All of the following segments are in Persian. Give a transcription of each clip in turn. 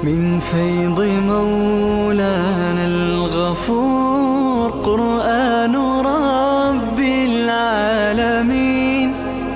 من فيض مولانا الغفور قرآن رب العالمين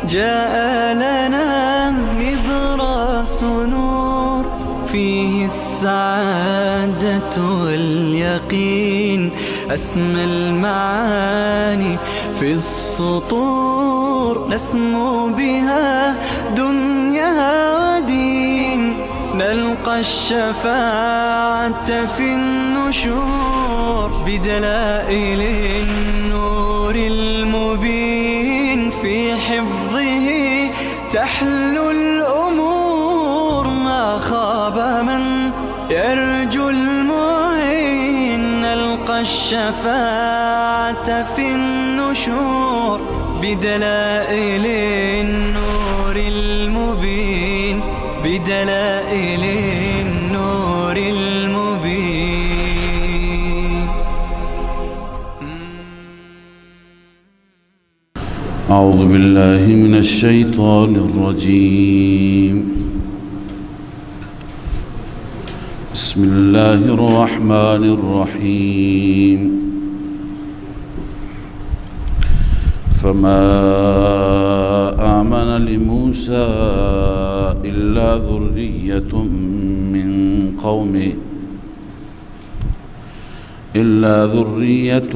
جاء لنا نبراس نور فيه السعادة واليقين أسمى المعاني في السطور نسمو بها دنيا ودين نلقى الشفاعة في النشور بدلائل النور المبين في حفظه تحلو الأمور ما خاب من يرجو المعين نلقى الشفاعة في النشور بدلائل النور المبين بدلائل النور المبين. أعوذ بالله من الشيطان الرجيم. بسم الله الرحمن الرحيم. فما آمن لموسى إلا ذرية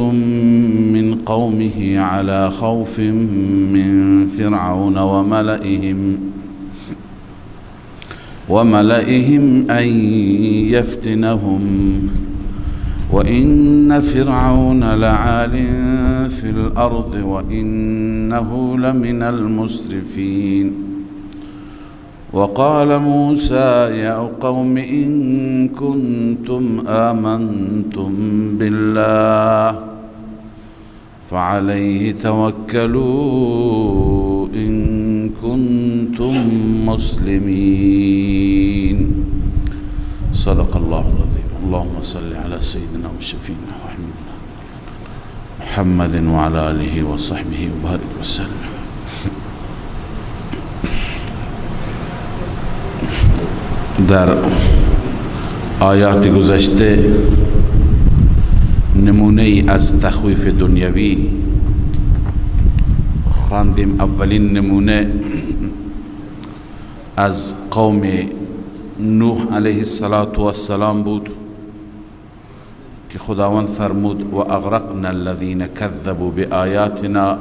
من قومه على خوف من فرعون وملئهم أن يفتنهم وإن فرعون لعال في الأرض وإنه لمن المسرفين. وقال موسى يا قوم إن كنتم آمنتم بالله فعليه توكلوا إن كنتم مسلمين. صدق الله العظيم. اللهم صل على سيدنا وشفينا وحبيبنا محمد وعلى آله وصحبه وبارك وسلم. در آیات گذشته نمونه ای از تخویف دنیوی خواندیم. اولین نمونه از قوم نوح علیه السلام بود که خداوند فرمود و اغرقنا الذين كذبوا بآیاتنا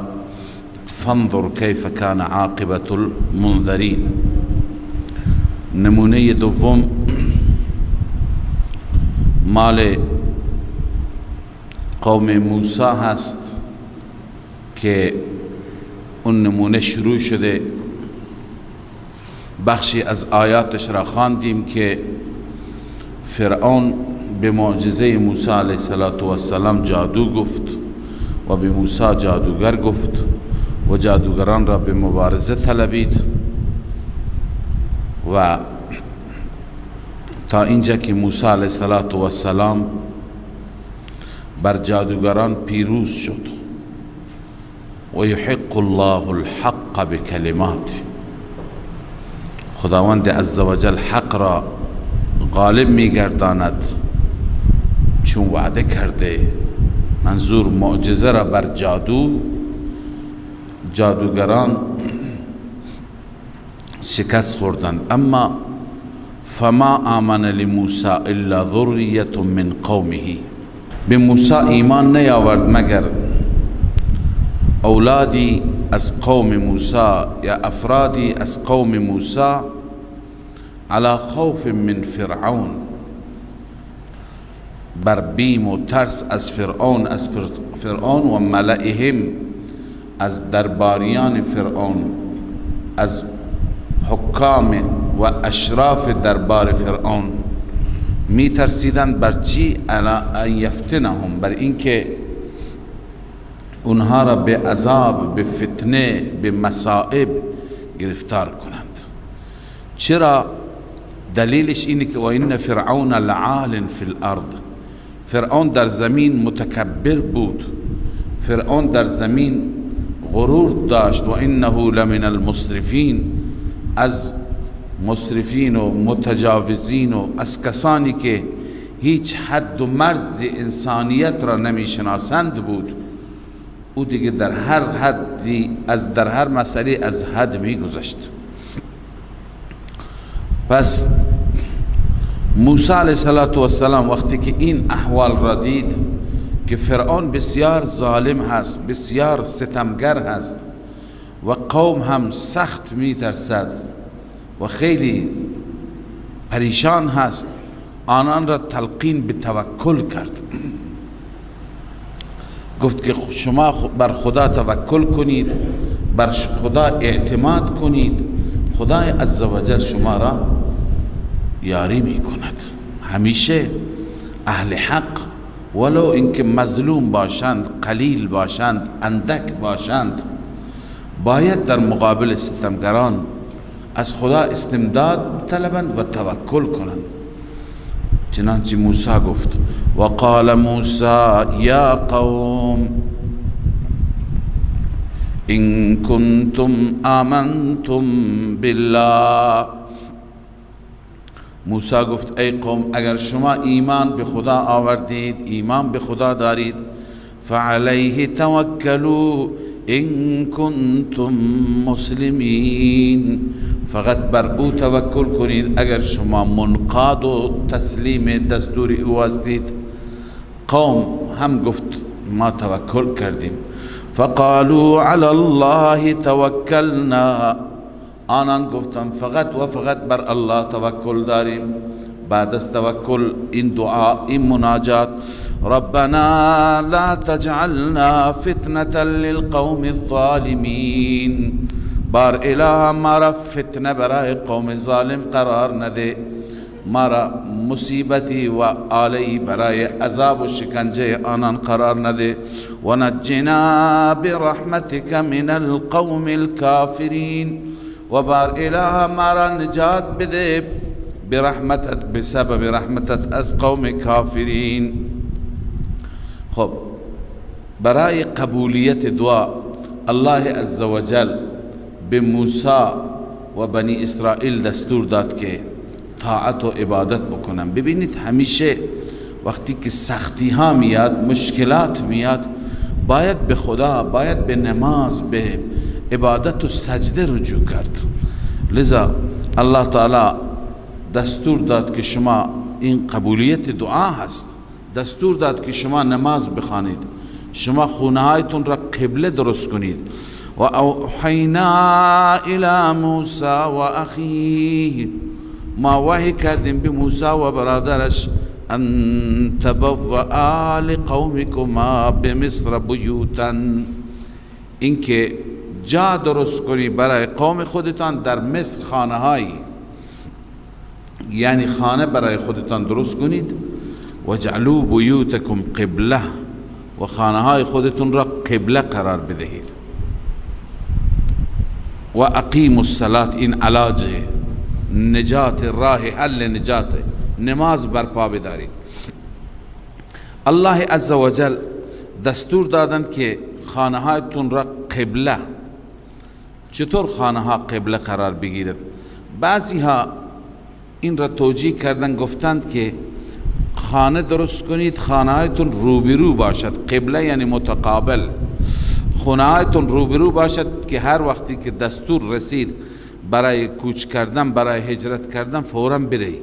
فانظر كيف كان عاقبة المنذرین. نمونه دوم مال قوم موسی هست که اون نمونه شروع شده. بخشی از آیاتش را خواندیم که فرعون به معجزه موسی علیه السلام جادو گفت و به موسی جادوگر گفت و جادوگران را به مبارزه طلبید و تا اینجا که موسی علیه السلام بر جادوگران پیروز شد و یحق الله الحق بکلمات. خداوند عزوجل حق را غالب میگرداند چون وعده کرده. منظور معجزه را بر جادوگران شکست خوردند. اما فما آمن لموسی الا ذریة من قومه. به موسی ایمان نیاورد مگر اولادی از قوم موسی یا افرادی از قوم موسی علی خوف من فرعون، بر بیم و ترس از فرعون و ملئهم، از درباریان فرعون، از حکام و اشراف دربار فرعون می ترسیدند. بر چی؟ الا ان یفتنهم، بر اینکه اونها را به عذاب، به فتنه، به مصائب گرفتار کنند. چرا؟ دلیلش اینه که و این فرعون لعال فی الارض، فرعون در زمین متکبر بود، فرعون در زمین غرور داشت و انه لمن المسرفین، از مسرفین و متجاوزین و از کسانی که هیچ حد و مرز انسانیت را نمیشناسند بود. او دیگه در هر حدی در هر مسئله از حد میگذشت. پس موسی علیه السلام وقتی که این احوال را دید که فرعون بسیار ظالم هست، بسیار ستمگر هست و قوم هم سخت میترسد و خیلی پریشان هست، آنان را تلقین به توکل کرد. گفت که شما بر خدا توکل کنید، بر خدا اعتماد کنید، خدای عزوجل شما را یاری می کند. همیشه اهل حق ولو اینکه مظلوم باشند، قلیل باشند، اندک باشند، باید در مقابل ستمگران از خدا استمداد طلبند و توکل کنند. چنانچه موسی گفت و قال موسی یا قوم ان کنتم آمنتم بالله. موسی گفت ای قوم اگر شما ایمان به خدا آوردید، ایمان به خدا دارید، فعلیه توکلوا ان کنتم مسلمین، فقط بر او توکل کنید اگر شما منقاد و تسلیم دستور او هستید. قوم هم گفت ما توکل کردیم. فقالوا علی الله توکلنا، آنان گفتن فقط و فقط بر الله توکل داریم. بعد از توکل این دعا، این مناجات، ربنا لا تجعلنا فتنة للقوم الظالمین، بار اله ما را فتنه برای قوم ظالم قرار نده، ما را مصیبتی و آلی برای عذاب و شکنجه آنان قرار نده، و نجنا برحمتك من القوم الكافرین، و بار اله ما را نجات بده برحمتت، بسبب رحمتت از قوم کافرین. خب برای قبولیت دعا الله عزوجل به موسی و بنی اسرائیل دستور داد که طاعت و عبادت بکنن. ببینید همیشه وقتی که سختی ها میاد، مشکلات میاد، باید به خدا، باید به نماز، به عبادت و سجده رجوع کرد. لذا الله تعالی دستور داد که شما، این قبولیت دعا هست، دستور داد که شما نماز بخوانید، شما خونه هایتون را قبله درست کنید. و اوحینا الی موسی و اخیه، ما وحی کردیم به موسی و برادرش، ان تبوأ لقومکما بمصر بیوتا، اینکه جا درست کنی برای قوم خودتان در مصر خانه هایی، یعنی خانه برای خودتان درست کنید. و جعلوا بیوتکم قبله، و خانه های خودتون را قبله قرار بدهید. و اقیموا الصلاة، این علاج نجات، راه حل نجات، نماز برپا بدارید. الله عزوجل دستور دادند که خانه هایتون را قبله. چطور خانه ها قبله قرار بگیرد؟ بعضی ها این را توجیه کردن، گفتند که خانه درست کنید خانه هایتون روبرو باشد، قبله یعنی متقابل، خانه هایتون روبرو باشد که هر وقتی که دستور رسید برای کوچ کردن، برای هجرت کردن، فوراً برید.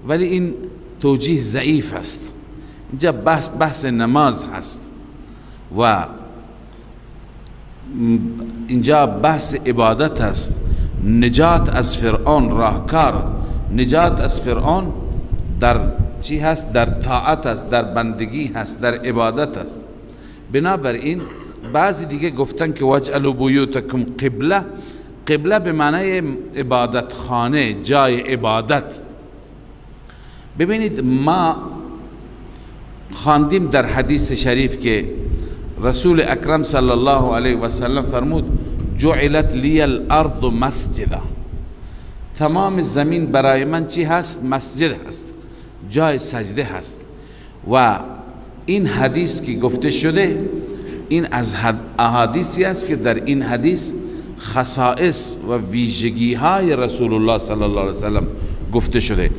ولی این توجیه ضعیف است. اینجا بحث نماز هست و اینجا بحث عبادت است. نجات از فرعون، راهکار نجات از فرعون در چی هست؟ در طاعت است، در بندگی هست، در عبادت است. بنابراین بعضی دیگه گفتن که واجعلوا بیوتکم قبله، قبله به معنی عبادت خانه، جای عبادت. ببینید ما خواندیم در حدیث شریف که رسول اکرم صلی الله علیه و سلم فرمود جعلت لی الارض مسجدا، تمام زمین برای من چی هست؟ مسجد هست، جای سجده هست. و این حدیث که گفته شده این از احادیثی است که در این حدیث خصائص و ویژگی های رسول الله صلی الله علیه وسلم گفته شده.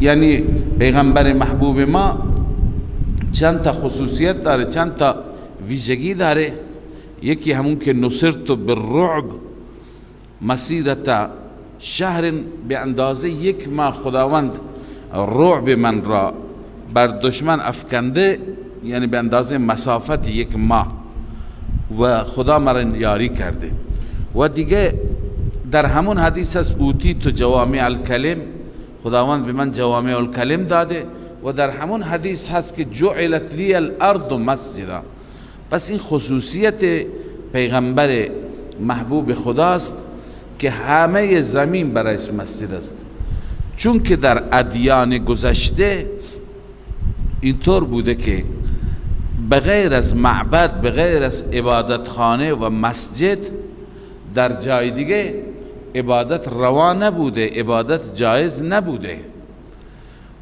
یعنی پیغمبر محبوب ما چند تا خصوصیت داره، چند تا ویژگی داره. یکی همون که نصرت بالرعب مسیرت شهر، به اندازه یک ماه خداوند رعب من را بر دشمن افکنده، یعنی به اندازه مسافت یک ماه و خدا مرا یاری کرده. و دیگه در همون حدیث هست اوتیت جوامع الکلم، خداوند به من جوامع الکلم داده. و در همون حدیث هست که جعلت لی الارض مسجدا. پس این خصوصیت پیغمبر محبوب خداست که همه زمین برایش مسجد است. چون که در ادیان گذشته اینطور بوده که بغیر از معبد، بغیر از عبادتخانه و مسجد در جای دیگه عبادت روا نبوده، عبادت جایز نبوده.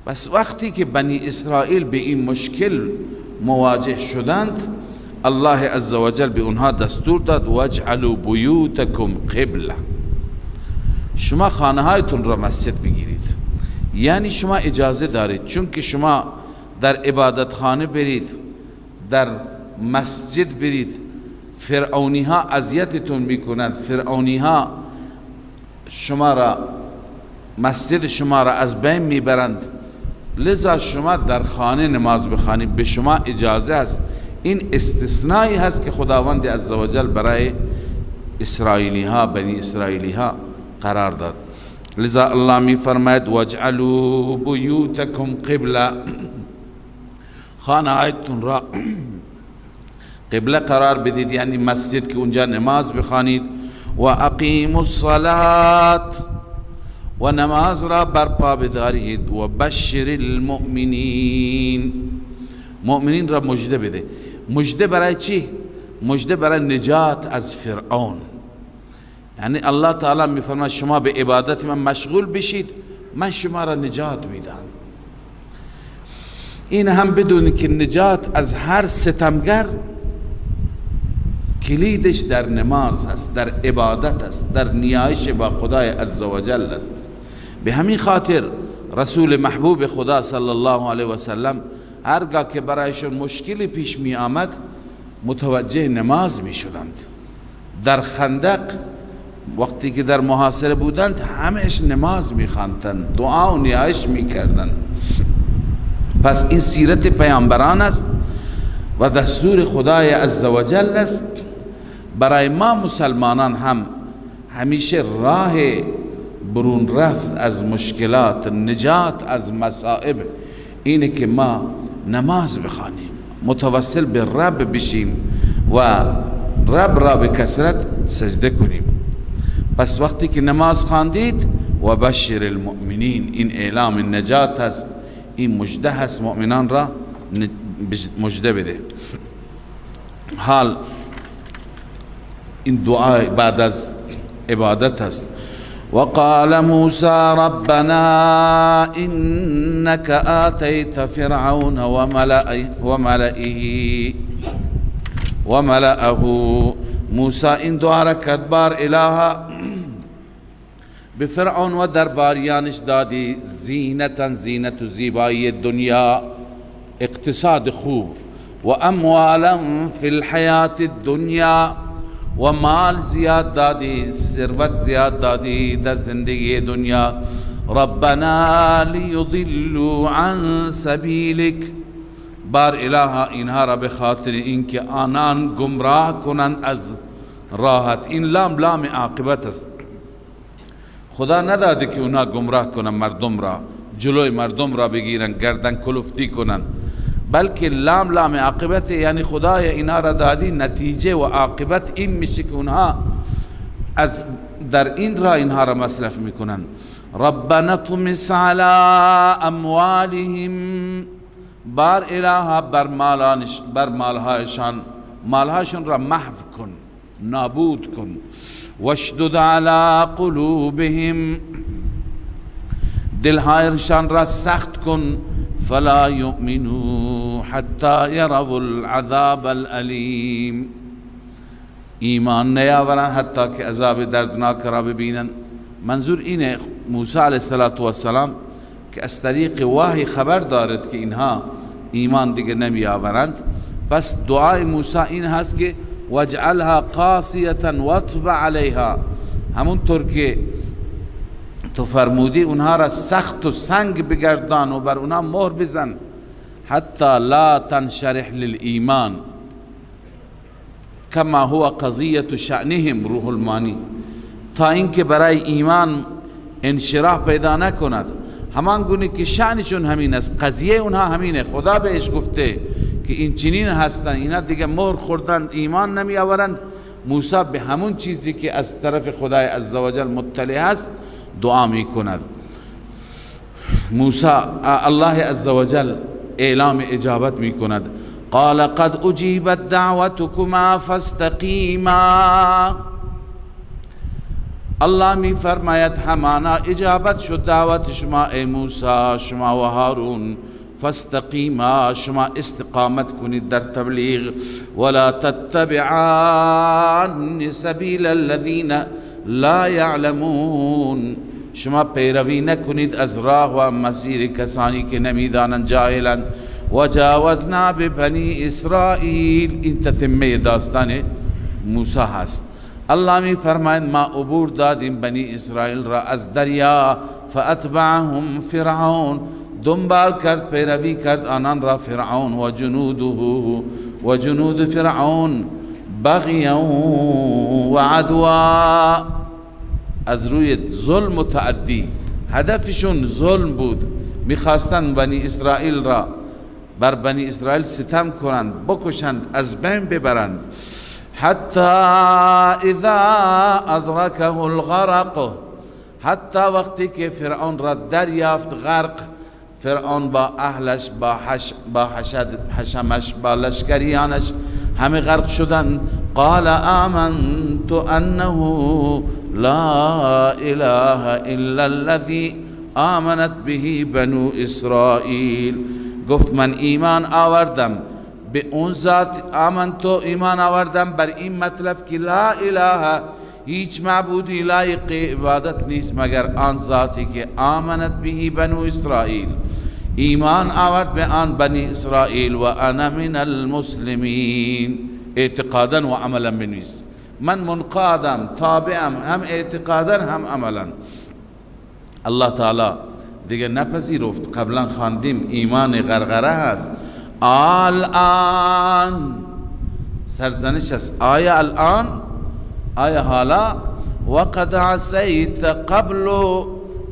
بس وقتی که بنی اسرائیل به این مشکل مواجه شدند، الله عزوجل به اونها دستور داد واجعلوا بیوتکم قبله، شما خانه هایتون را مسجد بگیرید. یعنی شما اجازه دارید، چون که شما در عبادت خانه برید، در مسجد برید، فرعونی ها اذیتتون میکنند، فرعونی ها شما را، مسجد شما را از بین میبرند، لذا شما در خانه نماز بخوانید، به شما اجازه است. این استثنایی هست که خداوند عزوجل برای اسرائیلی ها، بنی اسرائیلی ها قرار داد. لذا الله می فرماید واجعلوا بیوتکم قبله، خانه هایتون را قبله قرار بدید، یعنی مسجد که اونجا نماز بخوانید. و اقیموا الصلاة، و نماز را برپا بدارید. و بشر المؤمنین، مؤمنین را مژده بده. مژده برای چی؟ مژده برای نجات از فرعون. یعنی الله تعالی میفرماید شما به عبادت من مشغول بشید، من شما را نجات میدم. این هم بدونید که نجات از هر ستمگر کلیدش در نماز است، در عبادت است، در نیایش با خدای عزوجل است. به همین خاطر رسول محبوب خدا صلی الله علیه و سلم هرگاه که برایشون مشکلی پیش می آمد متوجه نماز می شدند. در خندق وقتی که در محاصره بودند همهش نماز می خواندند، دعا و نیایش می کردند. پس این سیرت پیامبران است و دستور خدای عزوجل است. برای ما مسلمانان هم همیشه راه برون رفت از مشکلات، نجات از مصائب اینه که ما نماز بخوانیم، متوسل به رب بشیم و رب را به کثرت سجده کنیم. پس وقتی که نماز خواندید و بشر المؤمنین، این اعلام نجات است، این مژده هست، مؤمنان را مژده بده. حال این دعا بعد از عبادت هست. وقال موسى ربنا إنك آتيت فرعون وملئه. موسى این دعا را کرد بار الها به فرعون و درباریانش دادی زینتا، زینت و زیبایی دنیا، اقتصاد خوب، و اموالا فی الحیات الدنیا، و مال زیاد دادی، ثروت زیاد دادی در زندگی دنیا. ربنا لیضلوا عن سبیلک، بار الها اینها را به خاطر اینکه آنان گمراه کنند از راحت. این لام لام عاقبت است. خدا نداده که اونها گمراه کنند مردم را، جلوی مردم را بگیرن، گردن کلفتی کنند، بلکه لام لام عاقبت، یعنی خدای اینا را دادی نتیجه و عاقبت این میشه که اونها از در این را اینها را مصرف میکنن. ربنا اطمس علی اموالهم، بار الها بر مالهاشون را محو کن، نابود کن. واشدد علی قلوبهم، دلهایشان را سخت کن. فلا یؤمنوا حتی یروا العذاب الالیم، ایمان نیاورند حتی که عذاب دردناک را ببینند. منظور اینه موسی علیه السلام که از طریق وحی خبر دارد که اینها ایمان دیگه نمی آورند، پس دعای موسی این هست که واجعلها قاسیة واطبع علیها، همونطور که تو فرمودی اونها را سخت و سنگ بگردان و بر اونها مهر بزن، حتی لا تنشرح للایمان کما هو قضیة شأنهم روح المانی، تا اینکه برای ایمان انشراح پیدا نکند، همان گونه که شأنشون همین است، قضیه اونها همینه، خدا بهش گفته که این چنین هستن، اینا دیگه مهر خوردن ایمان نمی آورند. موسی به همون چیزی که از طرف خدای عزوجل مطلع است دعا می کند. موسی الله عزوجل اعلام اجابت می کند، قال قد اجیبت دعوتکما فاستقیما. الله می فرماید همانا اجابت شد دعوت شما ای موسی، شما و هارون، فاستقیما، شما استقامت کنید در تبلیغ، ولا تتبعان سبیل الذین لا یعلمون، شما پیروی نکنید از راه و مسیر کسانی که نمیدانند، جاهلند. وجاوزنا ببنی اسرائیل، این تتمه داستان موسی هست. الله می فرماید ما عبور دادیم بنی اسرائیل را از دریا، فاتبعهم فرعون، دنبال کرد پیروی کرد آنان را فرعون و جنوده و جنود فرعون بغیا و عدوا، از روی ظلم و تعدی، هدفشون ظلم بود، میخواستن بنی اسرائیل را بر بنی اسرائیل ستم کنند، بکشند، از بین ببرند. حتی اذا ادرکه الغرق، حتی وقتی که فرعون را دریافت غرق، فرعون با اهلش، با حشمش، با لشکریانش همه غرق شدند. قال آمنت انه لا اله الا الذي آمنت به بنو اسرائیل، گفت من ایمان آوردم به اون ذات، آمنتو ایمان آوردم بر این مطلب که لا اله، هیچ معبودی لایق عبادت نیست مگر آن ذاتی که آمنت به بنو اسرائیل، ایمان آورد به آن بنی اسرائیل، و انا من المسلمین، اعتقادا و عملا بنویس، من منقادم، تابعم، هم اعتقادا هم عملا. الله تعالی دیگه نپذیرفت، قبلا خواندیم ایمان غرغره هست، الان سرزنش است، آیا الان، آیا حالا، وقد عصیت قبل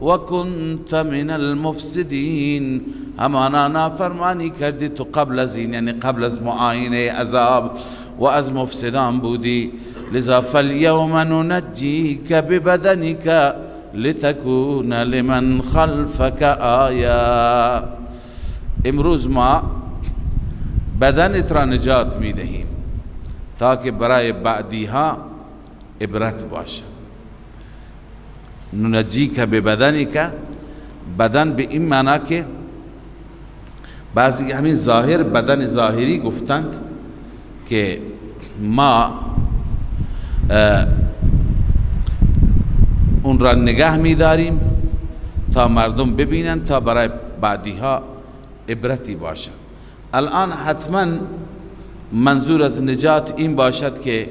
و کنت من المفسدین، همانا نافرمانی کردی تو قبل از این، یعنی قبل از معاینه عذاب و از مفسدان بودی. لذا فالیوم ننجیک ببدنک لتکون لمن خلفک آیا، امروز ما بدنت را نجات می دهیم تا که برای بعدی ها عبرت باشه. ننجیک ببدنک، بدن به این معنی که بعضی همین ظاهر، بدن ظاهری گفتند که ما اون را نگه می داریم تا مردم ببینند، تا برای بعدی ها عبرتی باشه. الان حتما منظور از نجات این باشد که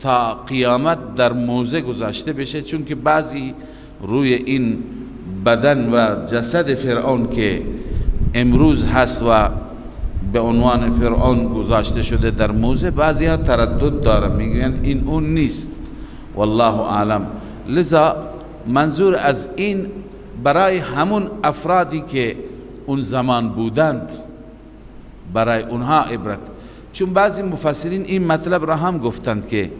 تا قیامت در موزه گذاشته بشه، چون که بعضی روی این بدن و جسد فرعون که امروز هست و به عنوان فرعون گذاشته شده در موزه، بعضی ها تردد دارن، میگن این اون نیست، والله اعلم. لذا منظور از این برای همون افرادی که اون زمان بودند، برای اونها عبرت. چون بعضی مفسرین این مطلب را هم گفتند که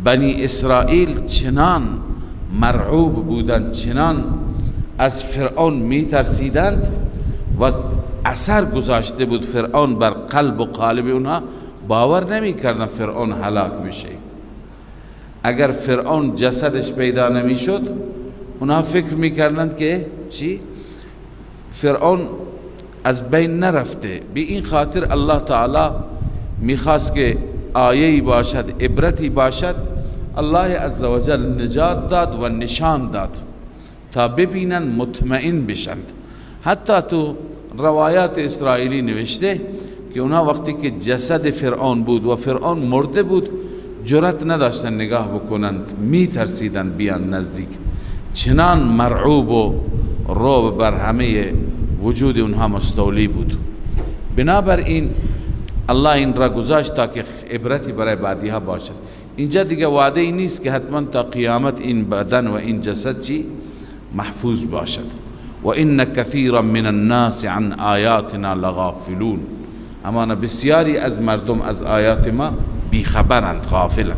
بنی اسرائیل چنان مرعوب بودند، چنان از فرعون می ترسیدند و اثر گذاشته بود فرعون بر قلب و قالب اونها، باور نمی کردن فرعون هلاک بشه. اگر فرعون جسدش پیدا نمی شد، اونها فکر می کردند که چی؟ فرعون از بین نرفته. به این خاطر الله تعالی میخواست که آیه‌ای باشد، عبرتی باشد، الله عزوجل نجات داد و نشان داد تا ببینن مطمئن بشند. حتی تو روایات اسرائیلی نوشته که اونها وقتی که جسد فرعون بود و فرعون مرده بود جرأت نداشتن نگاه بکنند، می ترسیدن بیان نزدیک، چنان مرعوب و رعب بر همه وجود اونها مستولی بود. بنابراین الله این را گذاشت تا که عبرتی برای بعدی ها باشد. اینجا دیگه وعده ای نیست که حتما تا قیامت این بدن و این جسد چی محفوظ باشد. و ان کثیرا من الناس عن آیاتنا لغافلون، اما بسیاری از مردم از آیات ما بیخبرند، غافلند.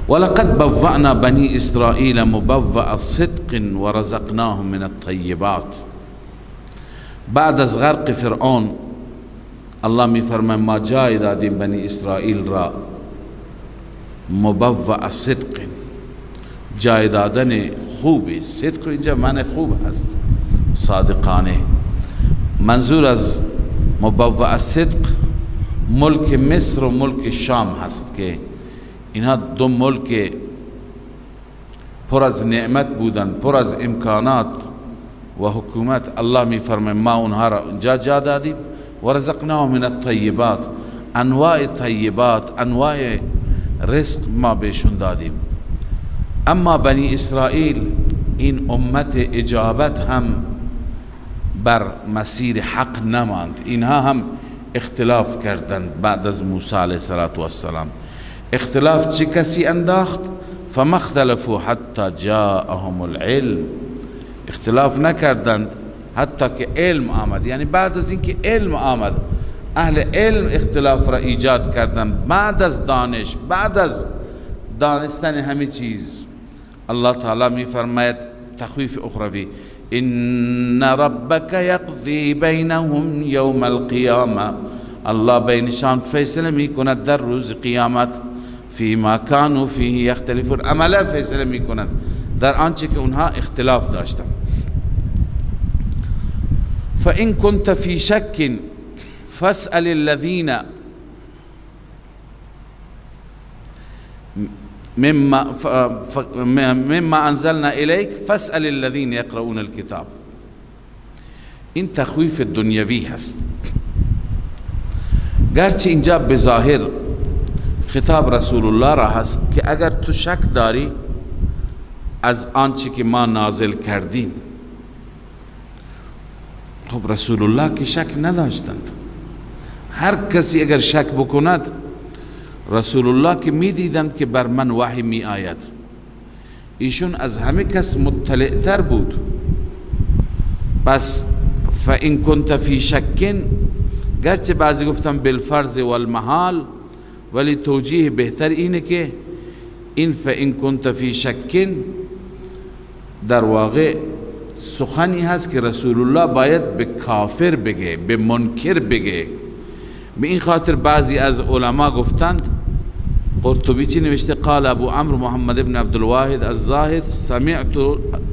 ولقد بوأنا بني اسرائیل مبوأ صدق ورزقناهم من الطیبات. بعد از غرق فرعون الله می فرماید ما جای دادیم بنی اسرائیل را مبوأ صدق، جای دادن خوبی. صدق اینجا معنی خوب هست، صادقانه. منظور از مبوأ صدق ملک مصر و ملک شام هست که اینها دو ملک پر از نعمت بودند، پر از امکانات و حکومت. الله می فرماید ما اونها را اونجا جا دادیم و رزقناهم من الطیبات، انواع طیبات، انواع رزق ما بهشون دادیم. اما بنی اسرائیل این امت اجابت هم بر مسیر حق نماند، اینها هم اختلاف کردند بعد از موسی علیه السلام. اختلاف چه کسی انداخت؟ فما اختلفوا حتی جاءهم العلم، اختلاف نکردند حتی که علم آمد. یعنی بعد از اینکه علم آمد اهل علم اختلاف را ایجاد کردند، بعد از دانش، بعد از دانستن همه چیز. الله تعالی می فرماید تخویف اخروی ان ربک یقضی بینهم یوم القیامه، الله بینشان فیصله می کند در روز قیامت، فیما کانوا فیه یختلفون، عملا فیصله می کند در آنچه که اونها اختلاف داشتند. فإن كنت في شك فاسأل الذين مما انزلنا إليك فاسأل الذين يقرؤون الكتاب. این تخویف دنیوی هست، گرچه اینجا بظاهر خطاب رسول الله را هست که اگر تو شک داری از آنچه که ما نازل کردیم. خب رسول الله که شک نداشتند، هر کسی اگر شک بکند رسول الله که می دیدند که بر من وحی می آید، ایشون از همه کس مطلع تر بود. پس فإن كنت فی شک، گرچه بعضی گفتم بالفرض والمحال، ولی توجیه بهتر اینه که این فإن كنت فی شک در واقع سخنی هست که رسول الله باید به کافر بگه، به منکر بگه. به این خاطر بعضی از علما گفتند، قرطبی چی نوشته؟ قال ابو عمرو محمد ابن عبدالواحد الزاهد سمعت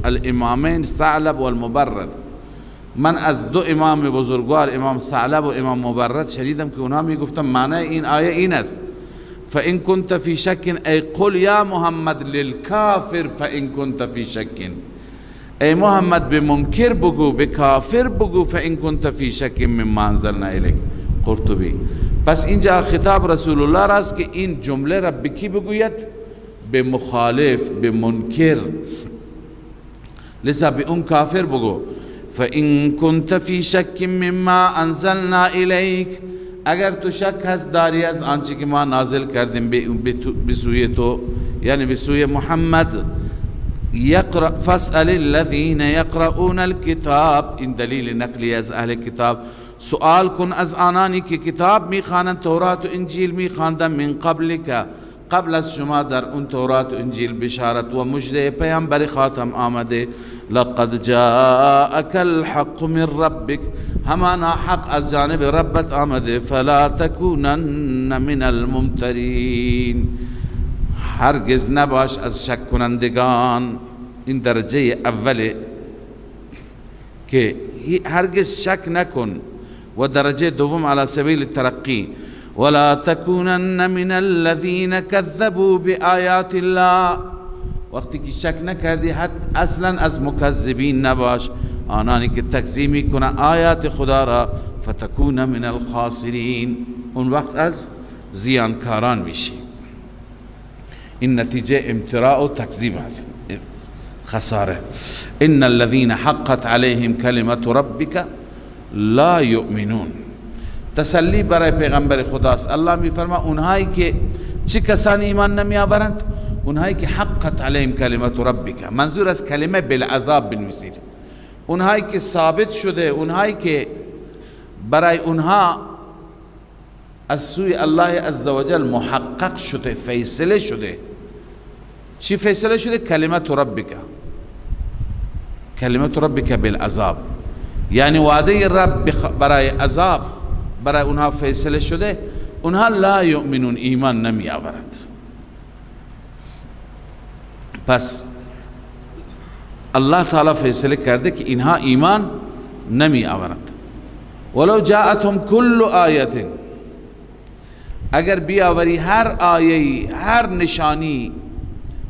الامامین ثعلب والمبرد، من از دو امام بزرگوار امام ثعلب و امام مبرد شنیدم که اونها میگفتن معنی این آیه این است فإن كنت في شك ای قل یا محمد للکافر فإن كنت في شك، ای محمد به منکر بگو، به کافر بگو فإن كنت في شك مما انزلنا الیک. قرطبی. پس اینجا خطاب رسول الله راست که این جمله را به کی بگوید؟ به مخالف، به منکر. لذا به اون کافر بگو فإن كنت في شك مما انزلنا الیک، اگر تو شک هست داری از آنچه که ما نازل کردیم به سوی تو، یعنی به سوی محمد. یقرأ فاسأل الذین یقرؤون الكتاب، این دلیل نقلی از اهل کتاب. سؤال کن از آنانی که کتاب میخوانند، تورات و انجیل میخواندند، من قبل که قبل از شما در اون تورات و انجیل بشارت و مجد پیامبر خاتم آمده. لقد جاءك الحق من ربك، همانا حق از جانب ربت آمده. فلا تكونن من الممترین، هرگز نباش از شک کنندگان. این درجه اوله که هرگز شک نکن، و درجه دوم علی سبیل الترقی. ولا تكونن من الذين كذبوا بآیات الله. وقتی که شک نکردی اصلا از مکذبین نباش، آنانی که تکذیب میکنن آیات خدا را. فتکون من الخاسرین، اون وقت از زیانکاران میشی. این نتیجه امتراء و تکذیب است، خساره. ان الذين حقت عليهم كلمة ربك لا يؤمنون. تسلی برای پیغمبر خداست. الله میفرما اونهایی که چه کسانی ایمان نمی آورند؟ اونهایی که حقت علیهم کلمت ربک، منظور از کلمه بالعذاب بنویسید. اونهایی که ثابت شده، اونهایی که برای اونها از سوی الله عزوجل محقق شده، فیصله شده. چی فیصله شده؟ کلمت ربک، کلمت ربک بالعذاب، یعنی وعده رب برای عذاب برای اونها فیصله شده. اونها لا یؤمنون، ایمان نمی آورند. پس الله تعالی فیصله کرده که اینها ایمان نمی آورند. ولو جاءتهم کل آیت، اگر بیاوری هر آیه‌ای، هر نشانی،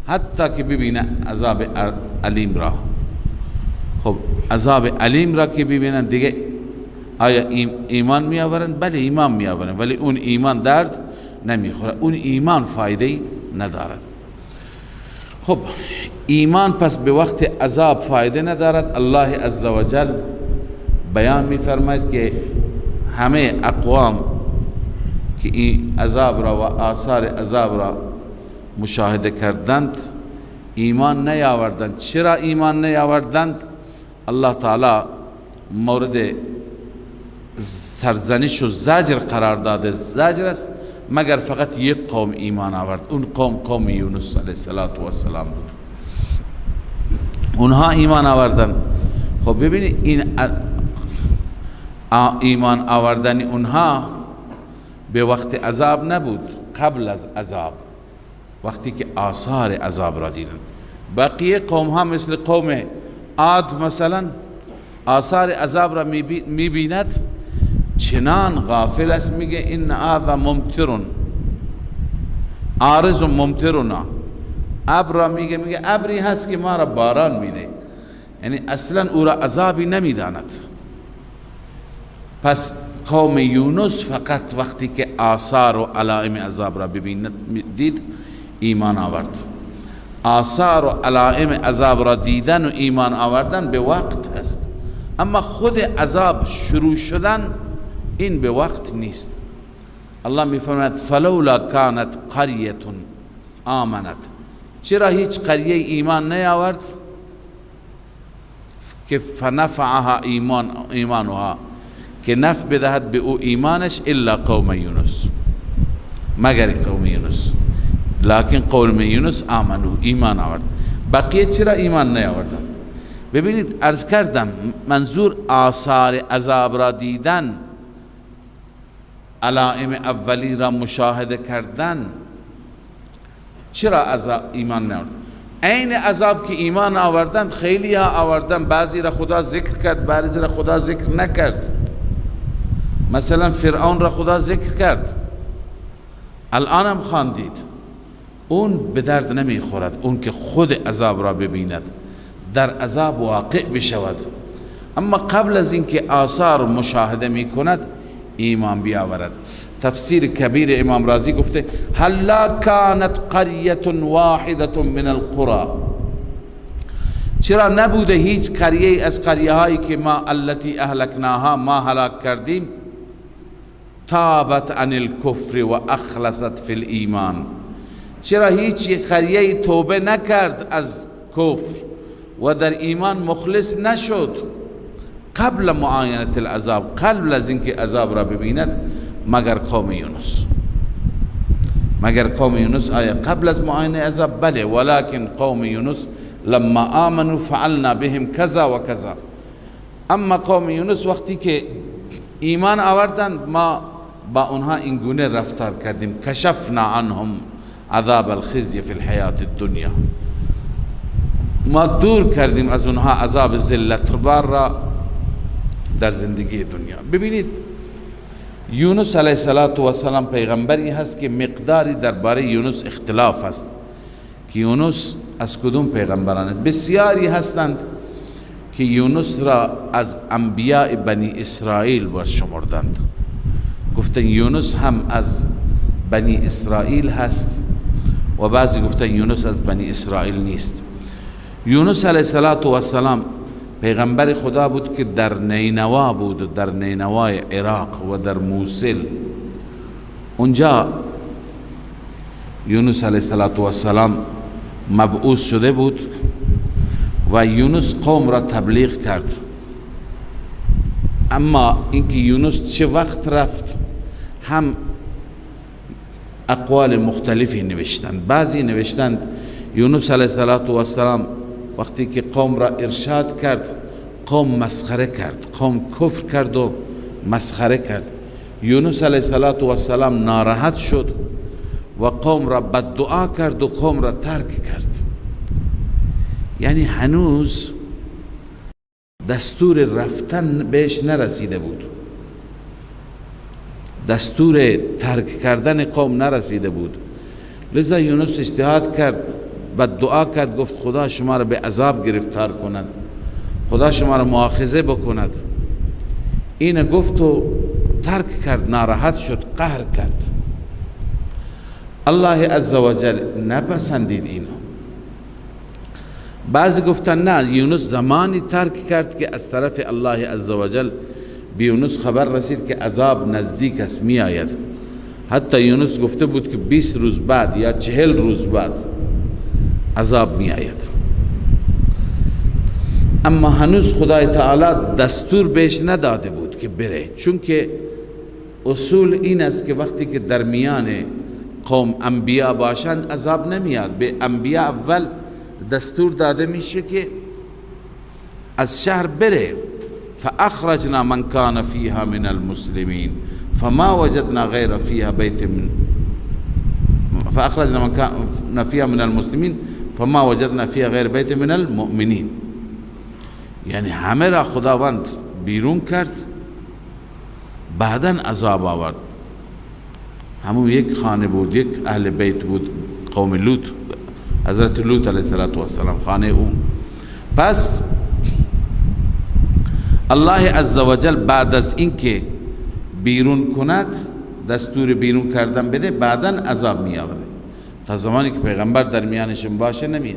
حتی که ببینه عذاب علیم را. خب عذاب علیم را که ببینن دیگه آیا ایمان می آورند؟ بله ایمان می آورند، ولی اون ایمان درد نمیخوره، اون ایمان فایده ندارد. خب ایمان پس به وقت عذاب فایده ندارد. الله عزوجل بیان می فرماید که همه اقوام که این عذاب را و آثار عذاب را مشاهده کردند ایمان نیاوردند. چرا ایمان نیاوردند؟ الله تعالی مورد سرزنش و زجر قرار داده. زجر است مگر فقط یک قوم ایمان آورد، اون قوم یونس علیه السلام بود. اونها ایمان آوردن. خب ببینید این ایمان آوردن اونها به وقت عذاب نبود، قبل از عذاب، وقتی که آثار عذاب را دیدن. بقیه قوم ها مثل قوم عاد مثلا آثار عذاب را میبیند، چنان غافل است، میگه این هذا ممطرون عارض ممطرنا. ابر را میگه ابری هست که ما را باران میده، یعنی اصلا او را عذابی نمیداند. پس قوم یونس فقط وقتی که آثار و علائم عذاب را دید ایمان آورد. آثار و علائم عذاب را دیدن و ایمان آوردن به وقت هست، اما خود عذاب شروع شدن این به وقت نیست. الله میفرماید فلولا کانت قریه آمنت، چرا هیچ قریه ایمان نیاورد که فنفعها ایمانها، که نفع بدهد به او ایمانش، الا قوم یونس، مگر قوم یونس. لکن قوم یونس آمنو، ایمان آورد. بقیه چرا ایمان نیاوردن؟ ببینید عرض کردم منظور آثار عذاب را دیدن، علائم اولی را مشاهده کردن. چرا ایمان نیاوردن؟ این عذاب که ایمان آوردن خیلی ها آوردن، بعضی را خدا ذکر کرد، بعضی را خدا ذکر نکرد. مثلا فرعون را خدا ذکر کرد، الان هم خواندید، اون به درد نمیخورد. اون که خود عذاب را ببیند، در عذاب واقع بشود، اما قبل از اینکه آثار مشاهده میکند ایمان بیاورد. تفسیر کبیر امام رازی گفته هلا کانت قریه واحده من القرى، چرا نبوده هیچ قریه از قریه هایی که ما التي اهلکناها، ما هلاک کردیم، تابت عن الكفر و اخلصت فی الایمان، چرا هیچ قریه توبه نکرد از کفر و در ایمان مخلص نشد قبل معاینه العذاب، قبل از اینکه عذاب را ببیند، مگر قوم یونس. مگر قوم یونس آیا قبل از معاینه عذاب؟ بله، ولکن قوم یونس لما آمنوا فعلنا بهم کذا و کذا. اما قوم یونس وقتی که ایمان آوردند ما با اونها این گونه رفتار کردیم، کشفنا عنهم عذاب الخزي فی الحیات الدنیا، ما دور کردیم از اونها عذاب ذلت بار را در زندگی دنیا. ببینید یونس علیه السلام پیغمبری هست که مقداری درباره یونس اختلاف است که یونس از کدوم پیغمبران. بسیاری هستند که یونس را از انبیاء بنی اسرائیل برشمردند، گفتن یونس هم از بنی اسرائیل هست و بعضی گفتن یونس از بنی اسرائیل نیست. یونس علیه السلام پیغمبر خدا بود که در نینوا بود، در نینوای عراق و در موصل. اونجا یونس علیه السلام مبعوث شده بود و یونس قوم را تبلیغ کرد. اما اینکه یونس چه وقت رفت هم اقوال مختلفی نوشتند. بعضی نوشتند یونس علیه السلام وقتی که قوم را ارشاد کرد قوم مسخره کرد، قوم کفر کرد و مسخره کرد. یونس علیه السلام ناراحت شد و قوم را بددعا کرد و قوم را ترک کرد. یعنی هنوز دستور رفتن بهش نرسیده بود، دستور ترک کردن قوم نرسیده بود. لذا یونس اجتهاد کرد، بددعا کرد، گفت خدا شما را به عذاب گرفتار کند، خدا شما را مؤاخذه بکند. این گفت و ترک کرد، ناراحت شد، قهر کرد. الله عزوجل نپسندید اینو. بعضی گفتن نه، یونس زمانی ترک کرد که از طرف الله عزوجل به یونس خبر رسید که عذاب نزدیک است، می آید. حتی یونس گفته بود که 20 روز بعد یا 40 روز بعد عذاب می آید. اما هنوز خدای تعالی دستور بهش نداده بود که بره، چون که اصول این است که وقتی که در میان قوم انبیاء باشند عذاب نمیاد. به انبیاء اول دستور داده میشه که از شهر بره. فاخرجنا من کان فیها من المسلمین فما وجدنا غیر فیها بیت من فاخرجنا من کان فیها من المسلمین فما وجدنا فیها غیر بیت من المؤمنین. یعنی همه را خداوند بیرون کرد، بعداً عذاب آورد. همون یک خانه بود، یک اهل بیت بود، قوم لوط، حضرت لوط علیه السلام، خانه اون. پس الله عزوجل بعد از اینکه بیرون کند، دستور بیرون کردن بده، بعداً عذاب می آورد. تا زمانی که پیغمبر در میانشون باشه نمیاد.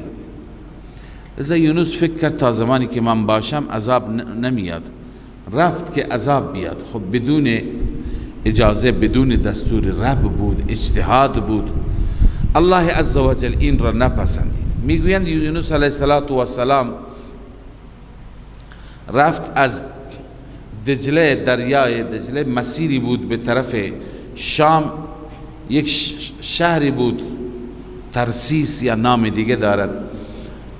لذا یونس فکر کرد تا زمانی که من باشم عذاب نمیاد. رفت که عذاب بیاد. خب بدون اجازه، بدون دستور رب بود، اجتهاد بود. الله عزوجل این را نپسندید. میگویند یونس علیه السلام رفت از دجله، دریای دجله، مسیری بود به طرف شام. یک شهری بود، ترسیس یا نام دیگه دارد.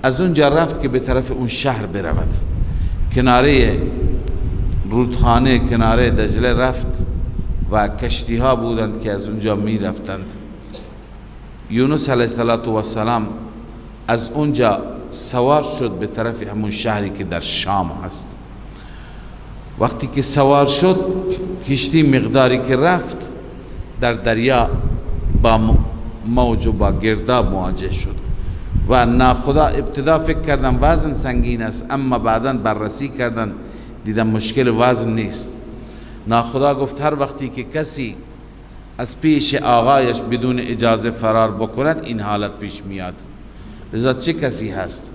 از اونجا رفت که به طرف اون شهر برود. کناره رودخانه، کناره دجله رفت و کشتی ها بودند که از اونجا می رفتند. یونس علیه السلام از اونجا سوار شد به طرف همون شهری که در شام هست. وقتی که سوار شد، کشتی مقداری که رفت در دریا با موج و با گرداب مواجه شد و ناخدا ابتدا فکر کردن وزن سنگین است، اما بعدا بررسی کردن دیدن مشکل وزن نیست. ناخدا گفت هر وقتی که کسی از پیش آقایش بدون اجازه فرار بکند این حالت پیش میاد. لذا چه کسی هست؟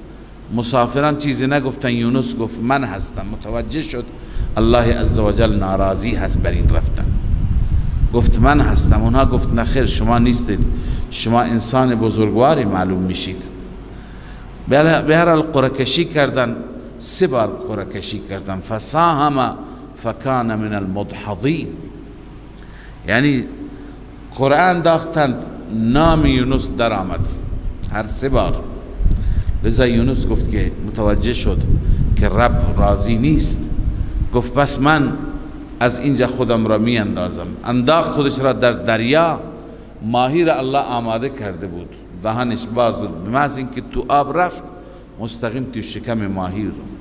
مسافران چیزی نگفتن، یونس گفت من هستم. متوجه شد الله عزوجل ناراضی هست بر این رفتن. گفت من هستم. اونها گفت نخیر، شما نیستید، شما انسان بزرگواری معلوم میشید. به هر حال قرعه کشی کردن، 3 بار قرعه کشی کردن. فساهم فکان من المدحضین. یعنی قرعه انداختند، نام یونس در آمد هر 3 بار. لذا یونس گفت که متوجه شد که رب راضی نیست. گفت پس من از اینجا خودم را می اندازم. انداخت خودش را در دریا. ماهی را الله آماده کرده بود، دهانش باز بود. به محض اینکه تو آب رفت، مستقیم تو شکم ماهی رفت.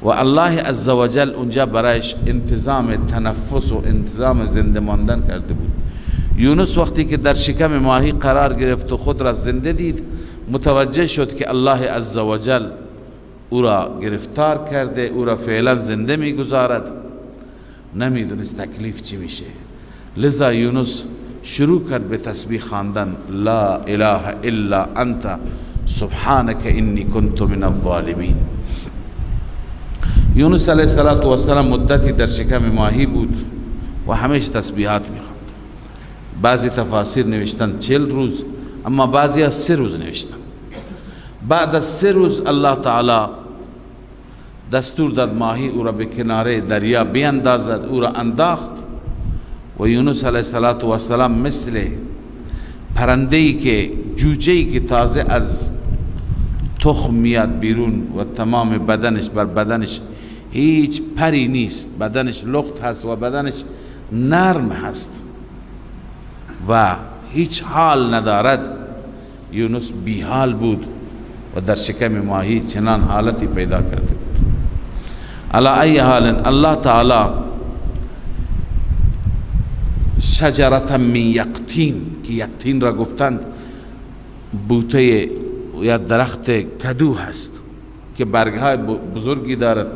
و الله عزوجل اونجا برایش انتظام تنفس و انتظام زنده ماندن کرده بود. یونس وقتی که در شکم ماهی قرار گرفت و خود را زنده دید، متوجه شد که الله عزوجل او را گرفتار کرده، او را فعلا زنده میگذارد، نمیدونست تکلیف چی میشه. لذا یونس شروع کرد به تسبیح خواندن، لا اله الا انت سبحانك انی کنت من الظالمین. یونس علیه السلام مدتی در شکم ماهی بود و همیشه تسبیحات میخواند. بعضی تفاسیر نوشتن 40 روز، اما بعضی از 3 روز نوشتن. بعد از 3 روز الله تعالی دستور داد ماهی او را به کناره دریا بیندازد، او را انداخت و یونس علیه السلام مثل پرنده‌ای که جوجه‌ای که تازه از تخم میاد بیرون و تمام بدنش بر بدنش هیچ پری نیست، بدنش لخت هست و بدنش نرم هست و هیچ حال ندارد، یونس بی حال بود و در شکم ماهی چنان حالتی پیدا کرده بود. علی ای حال الله تعالی شجرة من یقطین، که یقطین را گفتند بوته یا درخت کدو هست که برگهای بزرگی دارد،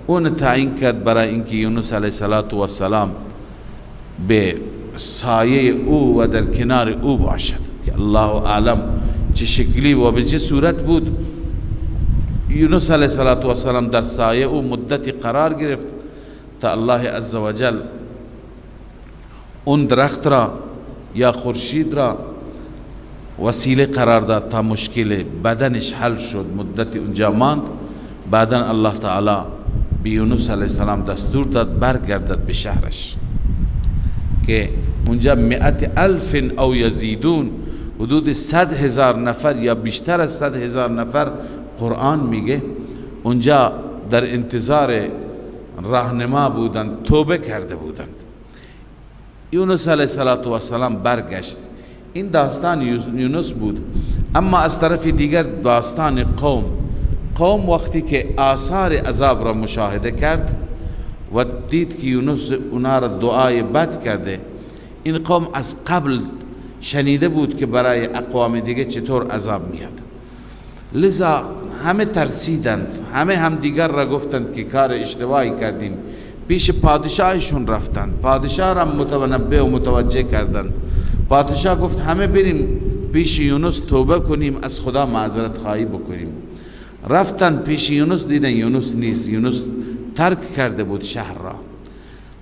اون تعیین کرد برای اینکه یونس علیه السلام به سایه او و در کنار او باشد، که الله اعلم چه شکلی و به چه صورت بود. یونس علیه السلام در سایه او مدتی قرار گرفت تا الله عزوجل اون درخت را یا خورشید را وسیله قرار داد تا مشکل بدنش حل شد، مدتی اونجا ماند. بعدا الله تعالی به یونس علیه السلام دستور داد برگردد به شهرش که اونجا 100,000 او یزیدون، حدود 100,000 نفر یا بیشتر از 100,000 نفر قرآن میگه اونجا در انتظار راهنما بودند، توبه کرده بودند. یونس علیه السلام برگشت. این داستان یونس بود. اما از طرف دیگر داستان قوم وقتی که آثار عذاب را مشاهده کرد و دید که یونس اونا را دعای بد کرده، این قوم از قبل شنیده بود که برای اقوام دیگه چطور عذاب میاد، لذا همه ترسیدند، همه همدیگر را گفتند که کار اشتباهی کردیم. پیش پادشاهشون رفتند، پادشاه را متنبه و متوجه کردند. پادشاه گفت همه بریم پیش یونس توبه کنیم، از خدا معذرت خواهی بکنیم. رفتن پیش یونس، دیدن یونس نیست، یونس ترک کرده بود شهر را.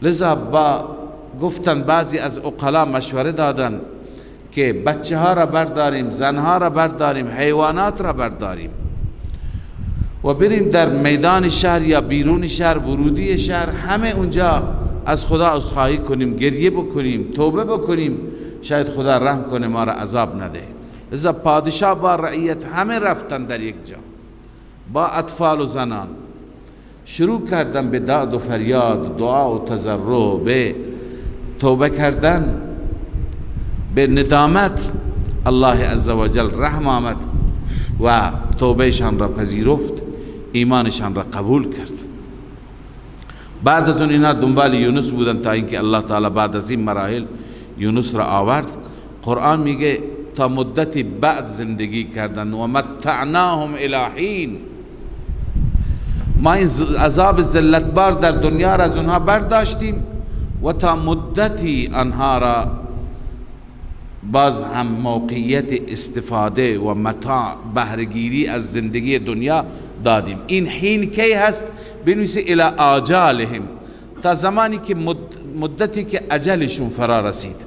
لذا گفتن بعضی از عقلا مشوره دادن که بچه ها را برداریم، زن ها را برداریم، حیوانات را برداریم و بریم در میدان شهر یا بیرون شهر، ورودی شهر، همه اونجا از خدا عذرخواهی کنیم، گریه بکنیم، توبه بکنیم، شاید خدا رحم کنه ما را عذاب نده. لذا پادشاه با رعیت همه رفتن در یک جا با اطفال و زنان، شروع کردن به داد و فریاد، دعا و تضرع، به توبه کردن، به ندامت. الله عزوجل رحم آمد و توبهشان را پذیرفت، ایمانشان را قبول کرد. بعد از اون اینا دنبال یونس بودن تا اینکه الله تعالی بعد از این مراحل یونس را آورد. قرآن میگه تا مدتی بعد زندگی کردن و متعناهم الی حین، ما این عذاب ذلتبار در دنیا را از اونها برداشتیم و تا مدتی آنها را باز هم موقعیت استفاده و متاع بهره‌گیری از زندگی دنیا دادیم. این حین کی هست؟ بنویسه الی آجالهم، تا زمانی که مدتی که اجلشون فرا رسید.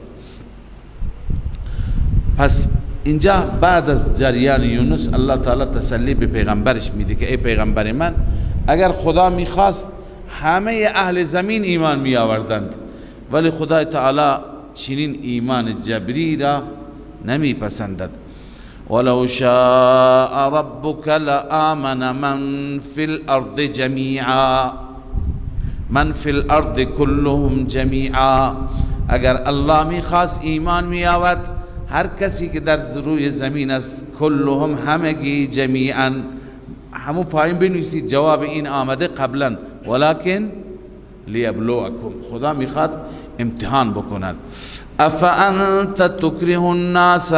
پس اینجا بعد از جریان یونس الله تعالی تسلی به پیغمبرش میده که ای پیغمبر من، اگر خدا میخواست همه اهل زمین ایمان می آوردند، ولی خدای تعالی چنین ایمان جبری را نمی پسندد. ولو شاء ربك لآمن من في الارض جميعا، من في الارض كلهم جميعا. اگر الله می خواست ایمان می آورد هر کسی که در روی زمین است، کلهم همگی، جمیعا همو پایین بنویسید جواب این آمده قبلا ولکن لیبلوکم، خدا میخواد امتحان بکند. افانت تکره الناس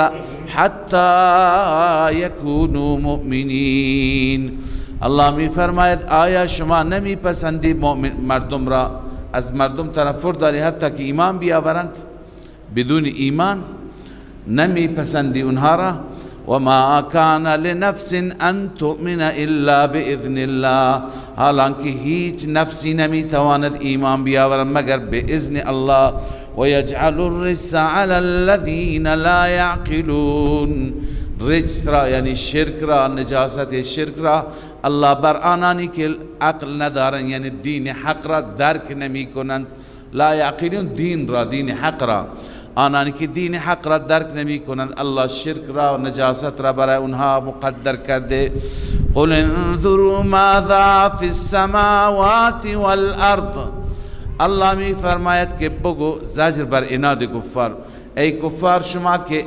حتی یکونوا مؤمنین، الله میفرماید آیا شما نمیپسندی مردم را، از مردم تنفر داری حتی که ایمان بیاورند؟ بدون ایمان نمیپسندی اونها را. وما كان لنفس ان تؤمن الا باذن الله، حالانکه هیچ نفسی نمیتواند ایمان بیاورد مگر به اذن الله. ويجعل الرجس على الذين لا يعقلون، رجس را یعنی شرک را، نجاست شرک را الله بر آنانی که عقل ندارن یعنی دین حق را درک نمی کنند، لا یعقلون دین را، دین حق را، آنانی که دین حق را درک نمی کنند الله شرک را و نجاست را برای اونها مقدر کرده. قل انظروا ماذا فی السماوات والارض، الله می فرماید که بگو، زجر بر عناد کفار، ای کفار شما که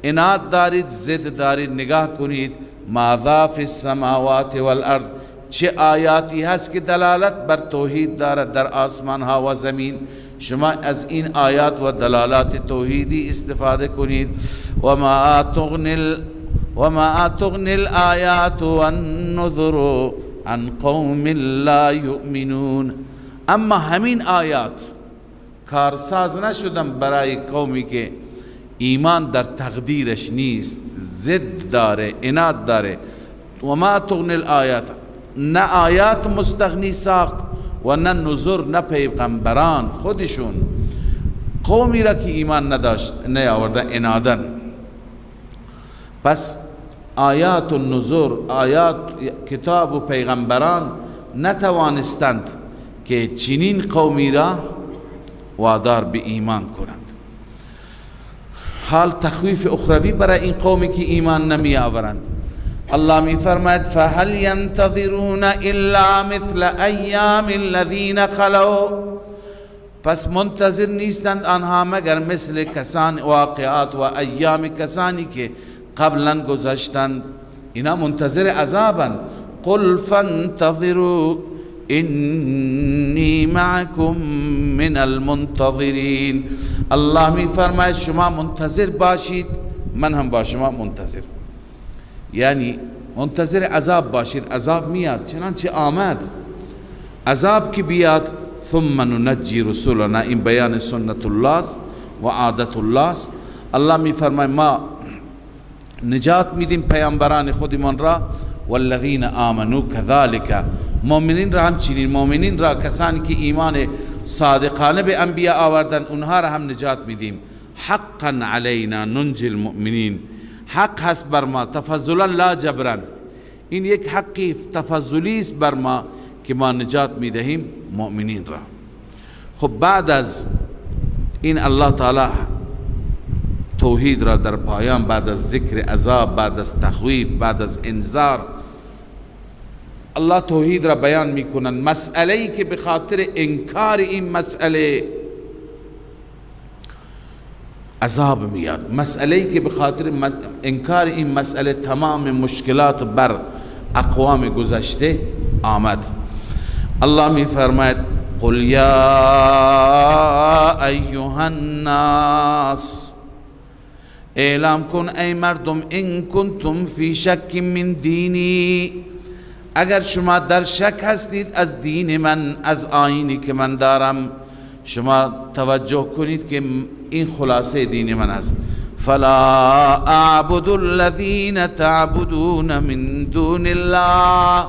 عناد دارید، ضد دارید، نگاه کنید ماذا فی السماوات والارض، چه آیاتی هست که دلالت بر توحید دارد در آسمان ها و زمین. شما از این آیات و دلالات توحیدی استفاده کنید. وما تغنی الآیات والنذر عن قوم لا یؤمنون، اما همین آیات کارساز نشدن برای قومی که ایمان در تقدیرش نیست، ضد داره، عناد داره. وما تغنی الآیات، نه آیات مستغنی ساخت و نه نذر، نه پیغمبران خودشون قومی را که ایمان نداشت نیاوردن، عنادن. پس آیات و نذر، آیات کتاب و پیغمبران نتوانستند که چنین قومی را وادار به ایمان کنند. حال تخویف اخروی برای این قومی که ایمان نمی آورند. الله می فرماید فهل ینتظرون الا مثل ایام الذین خلو، پس منتظر نیستند آنها مگر مثل کسان، واقعات و ایام کسانی که قبلا گذشتند، اینا منتظر عذابند. قل فانتظروا انی معکم من المنتظرین، الله می فرماید شما منتظر باشید، من هم با شما منتظر، یعنی منتظر عذاب باشید. عذاب میاد، چنانچه آمد عذاب که بیاد ثم ننجی رسولنا، این بیان سنت الله است و عادت الله است. الله می فرماید ما نجات میدیم پیامبران خودمان را، والذین آمنوا كذلك، مؤمنین را همچنین، مؤمنین را کسانی که ایمان صادقانه به انبیا آوردن اونها را هم نجات میدیم. حقا علینا ننجی المؤمنین، حق هست بر ما، تفضلا لا جبرا، این یک حقی تفضلی است بر ما که ما نجات میدهیم مؤمنین را. خب بعد از این الله تعالی توحید را در پایان، بعد از ذکر عذاب، بعد از تخویف، بعد از انذار، الله توحید را بیان میکنند. مسئله‌ای که به خاطر انکار این مسئله عذاب میاد، مسئله‌ای که به خاطر انکار این مسئله تمام مشکلات بر اقوام گذشته آمد. الله می فرماید قل یا ایها الناس، اعلام کن ای مردم، ان کنتم فی شک من دینی، اگر شما در شک هستید از دین من، از آیینی که من دارم، شما توجه کنید که این خلاصه دین من است. فلا اعبد الذین تعبدون من دون الله،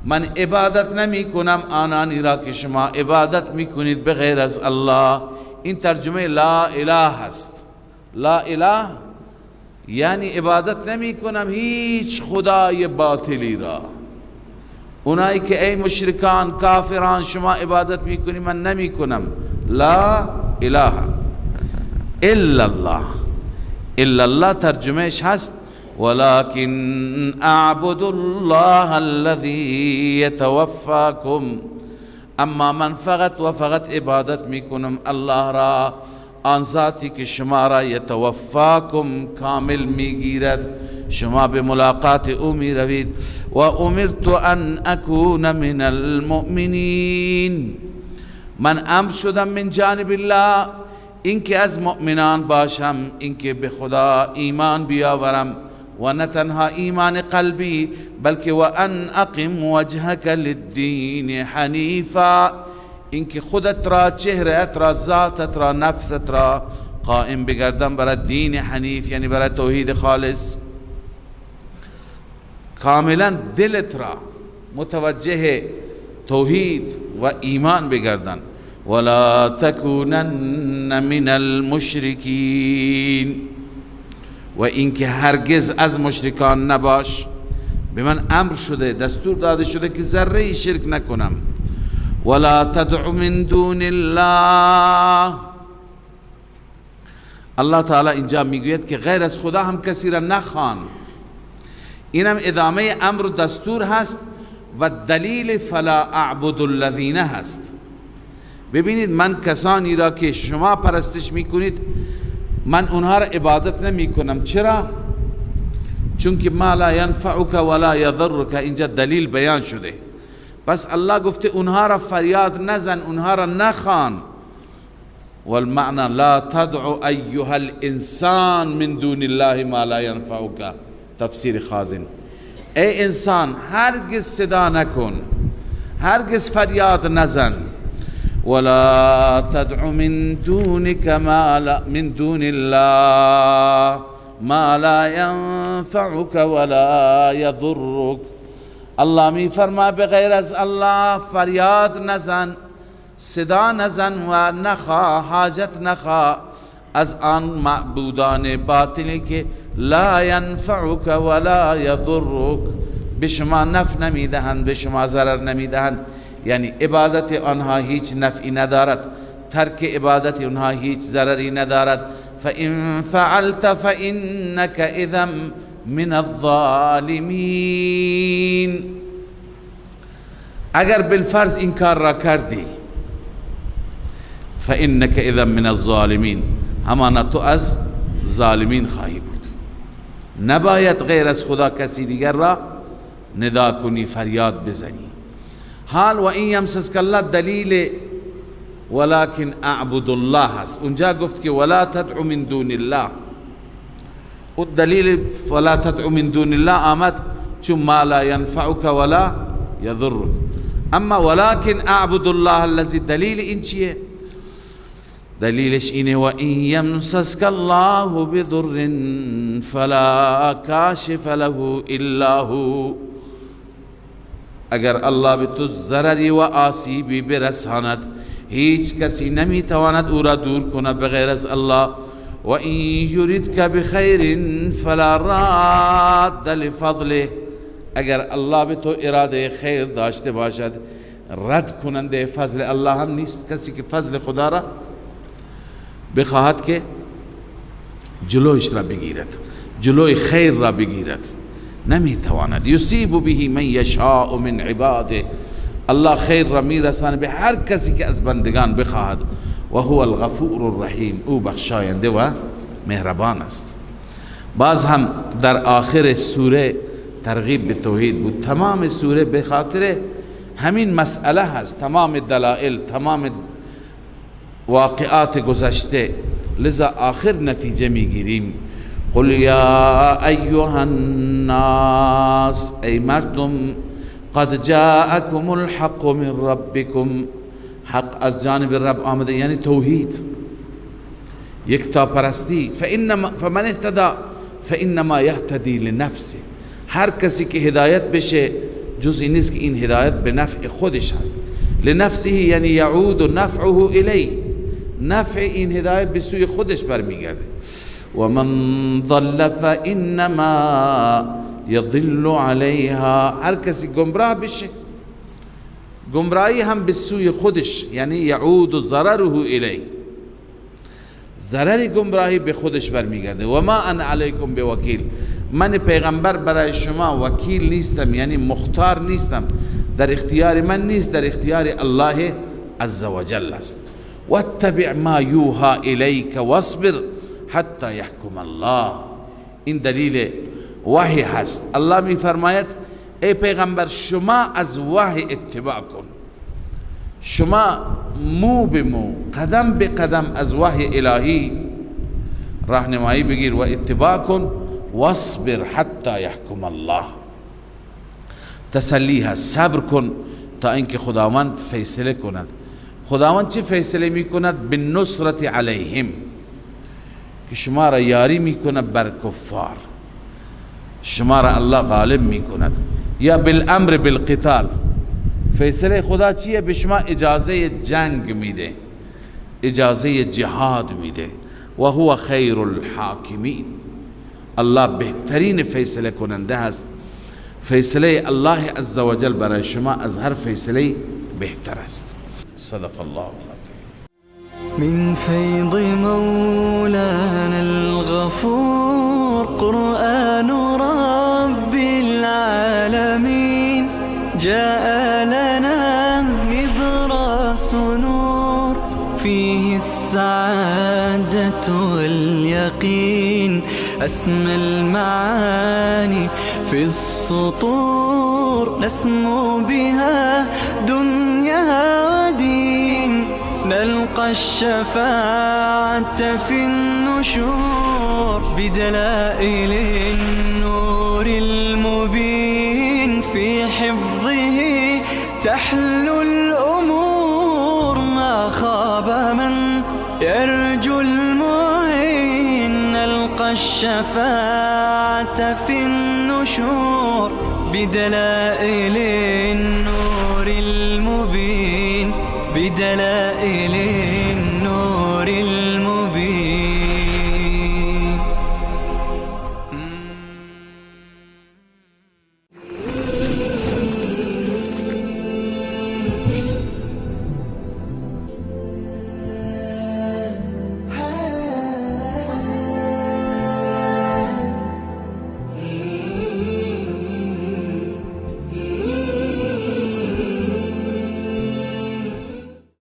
من عبادت نمی کنم آنانی را که شما عبادت می کنید بغیر از الله. این ترجمه لا اله است. لا اله یعنی عبادت نمی کنم هیچ خدای باطلی را. اونایی که ای مشرکان کافران شما عبادت می کنی، من نمی کنم. لا اله الا الله، الا الله ترجمهش هست ولكن اعبد الله الذي يتوفاكم، اما من فقط و فقط عبادت می کنم الله را، آن ذاتی که شما را یتوفاکم کامل می گیرد، شما به ملاقات او می روید. و امرت ان اکون من المؤمنین، من امر شدم من جانب الله اینکه از مؤمنان باشم، اینکه به خدا ایمان بیاورم و نه تنها ایمان قلبی بلکه و ان اقم وجهک للدین حنیفا، اینکه خودت را، چهرت را، ذاتت را، نفست را قائم بگردم برای دین حنیف، یعنی برای توحید خالص. کاملا دلت را متوجه توحید و ایمان بگردن. ولا تکونن من المشرکین، و اینکه هرگز از مشرکان نباش. به من امر شده، دستور داده شده که ذره شرک نکنم. ولا تدع من دون الله، الله تعالی اینجا میگوید که غیر از خدا هم کسی را نخوان. اینم ادامه امر و دستور هست و دلیل فلا اعبد الذین هست. ببینید من کسانی را که شما پرستش میکنید من اونها را عبادت نمی کنم. چرا؟ چون که ما لا ینفعک ولا یضرک، اینجا دلیل بیان شده. بس الله گفته اونها را فریاد نزن، اونها را نخوان. والمعنى لا تدعو ایها الانسان من دون الله ما لا ینفعک. تفسیر خازن، ای انسان هرگز صدا نکن، هرگز فریاد نزن. ولا تدع من دونك من دون الله ما لا ينفعك ولا يضرك. الله می فرما بغیر از الله فریاد نزن، صدا نزن و نخوا، حاجت نخوا از آن معبودان باطلی که لا ينفعك ولا يضرك، به شما نفع نمیدهند، به شما ضرر نمیدهند. یعنی عبادت آنها هیچ نفعی ندارد، ترک عبادت آنها هیچ ضرری ندارد. فإن فعلت فإنك إذا من الظالمین، اگر بالفرض این کار را کردی فإنك إذا من الظالمین، همانا تو از ظالمین خواهی بود. نباید غیر از خدا کسی دیگر را ندا کنی، فریاد بزنی. حال و این یمسسک الله دلیل ولكن اعبد الله هست. اونجا گفت که ولا تدعو من دون الله، و دلیل ولا تدعو من دون الله آمد چون ما لا ينفعك ولا يضرك. اما ولكن اعبد الله الذي، دلیل این چیه؟ دلیلش اینه و این یمسسک الله بضر فلا کاشف له الا هو، اگر الله به تو ضرری و آسیبی برساند هیچ کسی نمیتواند او را دور کند بغیر از الله. و این یریدک بخیر فلا راد لفضله، اگر الله به تو اراده خیر داشته باشد رد کننده فضل الله هم نیست. کسی که فضل خدا را بخواهد که جلوش را بگیرد، جلوی خیر را بگیرد، نمیتواند. یصیب به من یشاء من عباده، الله خیر را میرساند به هر کسی که از بندگان بخواهد. و هو الغفور الرحیم، او بخشاینده و مهربان است. باز هم در آخر سوره ترغیب به توحید بود. تمام سوره به خاطر همین مسئله هست، تمام دلائل، تمام واقعات گذشته. لذا آخر نتیجه میگیریم قل یا ایها الناس، ای مردم، قد جاءكم الحق من ربكم، حق از جانب رب آمده، یعنی توحید، یکتا پرستی. فمن اهتدى فانما یهتدی لنفسه، هر کسی که هدایت بشه جزئی نیست که این هدایت به نفع خودش هست. لنفسه یعنی یعود نفعه الیه، نفع این هدایت به سوی خودش برمیگرده. و من ضل فانما یضل علیها، هر کسی گمراه بشه گمراهی هم به سوی خودش، یعنی یعود ضرره الیه، ضرر گمراهی به خودش برمیگرده. و ما انا علیکم بوکیل، من پیغمبر برای شما وکیل نیستم، یعنی مختار نیستم، در اختیار من نیست، در اختیار الله عز و جل است. واتبع ما یوحى الیک واصبر حتی یحکم الله، این دلیل وحی هست. الله می فرماید ای پیغمبر شما از وحی اتباع کن، شما مو به مو قدم به قدم از وحی الهی راهنمایی بگیر و اتباع کن. واصبر حتی یحکم الله، تسلی هست، صبر کن تا اینکه خداوند فیصله کند. خداوند چه فیصله می کند؟ بالنصرت علیهم، که شما را یاری می کند بر کفار، شما را الله غالب می کند. یا بالامر بالقتال، فیصله خدا چیه؟ به شما اجازه جنگ میده، اجازه جهاد میده. و هو خیر الحاکمین، الله بهترین فیصله کننده است. فیصله الله عزوجل برای شما از هر فیصله بهتر است. صدق الله العظیم. من فيض مولانا الغفور قرآن رب العالمين جاء لنا نبراس نور فيه السعادة واليقين أسمى المعاني في السطور نسمو بها دنيا ودين نلقى الشفاعة في النشور بدلائل النور المبين في حفظه تحلو الأمور ما خاب من يرجو المعين نلقى الشفاعة في النشور بدلائل النور المبين بدلائل